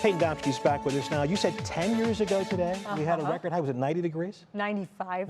Payton Domschke's back with us now. You said 10 years ago today we had a record high. Was it 90 degrees? 95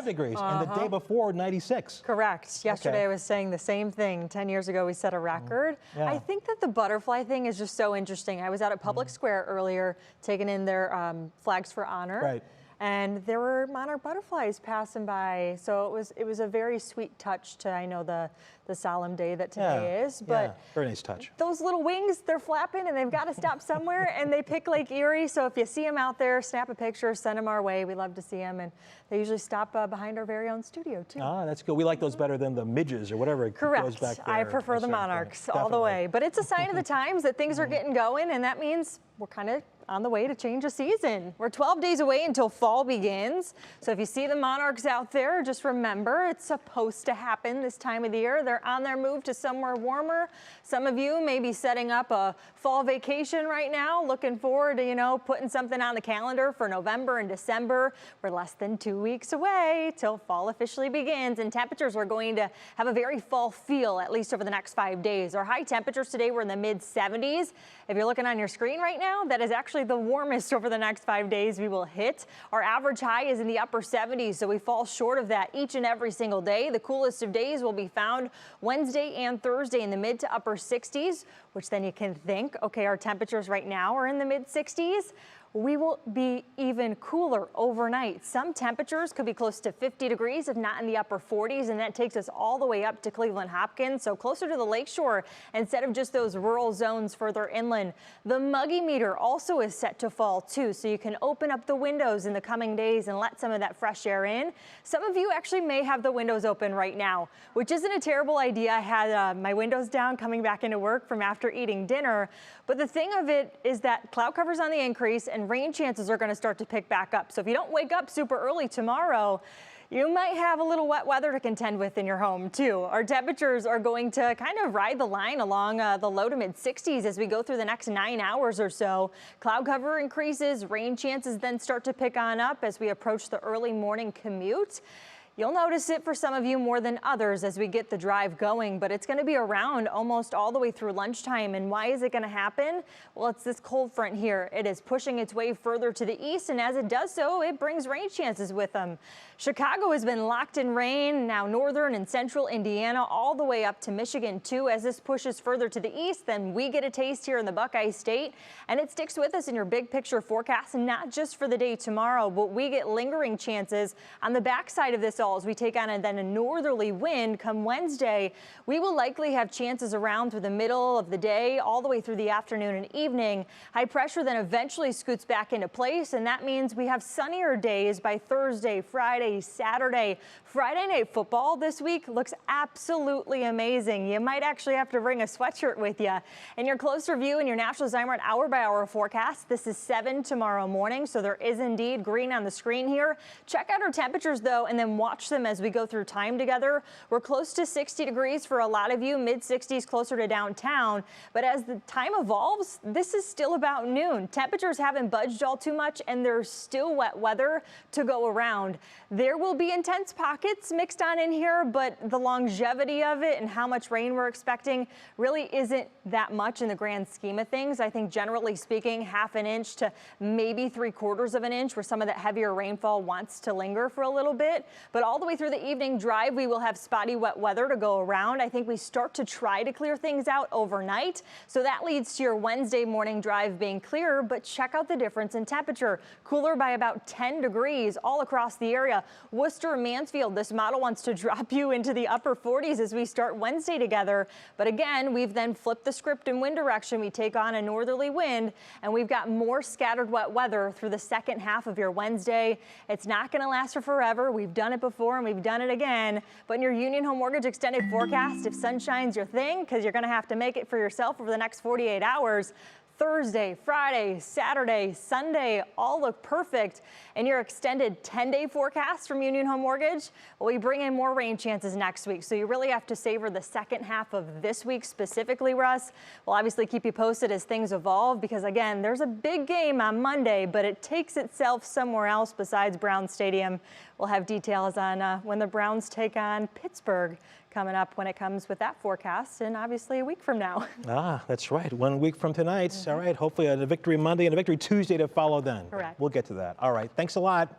degrees. And the day before, 96. Correct. Yesterday I was saying the same thing. 10 years ago we set a record. Yeah. I think that the butterfly thing is just so interesting. I was out at Public Square earlier taking in their flags for honor. Right. And there were monarch butterflies passing by. So it was a very sweet touch to, I know, the solemn day that today is. But very nice touch. Those little wings, they're flapping and they've got to stop somewhere, and they pick Lake Erie. So if you see them out there, snap a picture, send them our way. We love to see them. And they usually stop behind our very own studio, too. Ah, that's good. We like those better than the midges or whatever goes back there. I prefer the monarchs all the way. But it's a sign of the times that things are getting going, and that means we're kind of on the way to change a season. We're 12 days away until fall begins. So if you see the monarchs out there, just remember it's supposed to happen this time of the year. They're on their move to somewhere warmer. Some of you may be setting up a fall vacation right now, looking forward to, you know, putting something on the calendar for November and December. We're less than 2 weeks away till fall officially begins, and temperatures are going to have a very fall feel, at least over the next 5 days. Our high temperatures today were in the mid 70s. If you're looking on your screen right now, that is actually the warmest over the next 5 days we will hit. Our average high is in the upper 70s, so we fall short of that each and every single day. The coolest of days will be found Wednesday and Thursday in the mid to upper 60s, which then you can think, okay, our temperatures right now are in the mid 60s. We will be even cooler overnight. Some temperatures could be close to 50 degrees, if not in the upper 40s, and that takes us all the way up to Cleveland Hopkins, so closer to the lakeshore instead of just those rural zones further inland. The muggy meter also is set to fall too, so you can open up the windows in the coming days and let some of that fresh air in. Some of you actually may have the windows open right now, which isn't a terrible idea. I had my windows down coming back into work from after eating dinner, but the thing of it is that cloud cover's on the increase and rain chances are going to start to pick back up. So if you don't wake up super early tomorrow, you might have a little wet weather to contend with in your home too. Our temperatures are going to kind of ride the line along the low to mid 60s as we go through the next 9 hours or so. Cloud cover increases, rain chances then start to pick on up as we approach the early morning commute. You'll notice it for some of you more than others as we get the drive going, but it's going to be around almost all the way through lunchtime. And why is it going to happen? Well, it's this cold front here. It is pushing its way further to the east, and as it does so, it brings rain chances with them. Chicago has been locked in rain, now northern and central Indiana, all the way up to Michigan too. As this pushes further to the east, then we get a taste here in the Buckeye State, and it sticks with us in your big picture forecast, and not just for the day tomorrow, but we get lingering chances on the backside of this as we take on a northerly wind come Wednesday. We will likely have chances around through the middle of the day all the way through the afternoon and evening. High pressure then eventually scoots back into place, and that means we have sunnier days by Thursday, Friday, Saturday. Friday night football this week looks absolutely amazing. You might actually have to bring a sweatshirt with you. In your closer view in your National Zymerite hour-by-hour forecast, this is 7 tomorrow morning, so there is indeed green on the screen here. Check out our temperatures though, and then watch them as we go through time together. We're close to 60 degrees for a lot of you, mid 60s closer to downtown. But as the time evolves, this is still about noon. Temperatures haven't budged all too much, and there's still wet weather to go around. There will be intense pockets mixed on in here, but the longevity of it and how much rain we're expecting really isn't that much in the grand scheme of things. I think generally speaking, ½ an inch to maybe 3/4 of an inch where some of that heavier rainfall wants to linger for a little bit. But all the way through the evening drive, we will have spotty wet weather to go around. I think we start to try to clear things out overnight. So that leads to your Wednesday morning drive being clearer, but check out the difference in temperature. Cooler by about 10 degrees all across the area. Worcester and Mansfield, this model wants to drop you into the upper 40s as we start Wednesday together. But again, we've then flipped the script in wind direction. We take on a northerly wind, and we've got more scattered wet weather through the second half of your Wednesday. It's not going to last for forever. We've done it before and we've done it again. But in your Union Home Mortgage extended forecast, if sunshine's your thing, because you're going to have to make it for yourself over the next 48 hours, Thursday, Friday, Saturday, Sunday all look perfect. And your extended 10-day forecast from Union Home Mortgage, well, we bring in more rain chances next week. So you really have to savor the second half of this week specifically, Russ. We'll obviously keep you posted as things evolve because, again, there's a big game on Monday, but it takes itself somewhere else besides Brown Stadium. We'll have details on when the Browns take on Pittsburgh coming up when it comes with that forecast, and obviously a week from now. Ah, that's right. 1 week from tonight. All right. Hopefully a Victory Monday and a Victory Tuesday to follow then. Correct. We'll get to that. All right. Thanks a lot.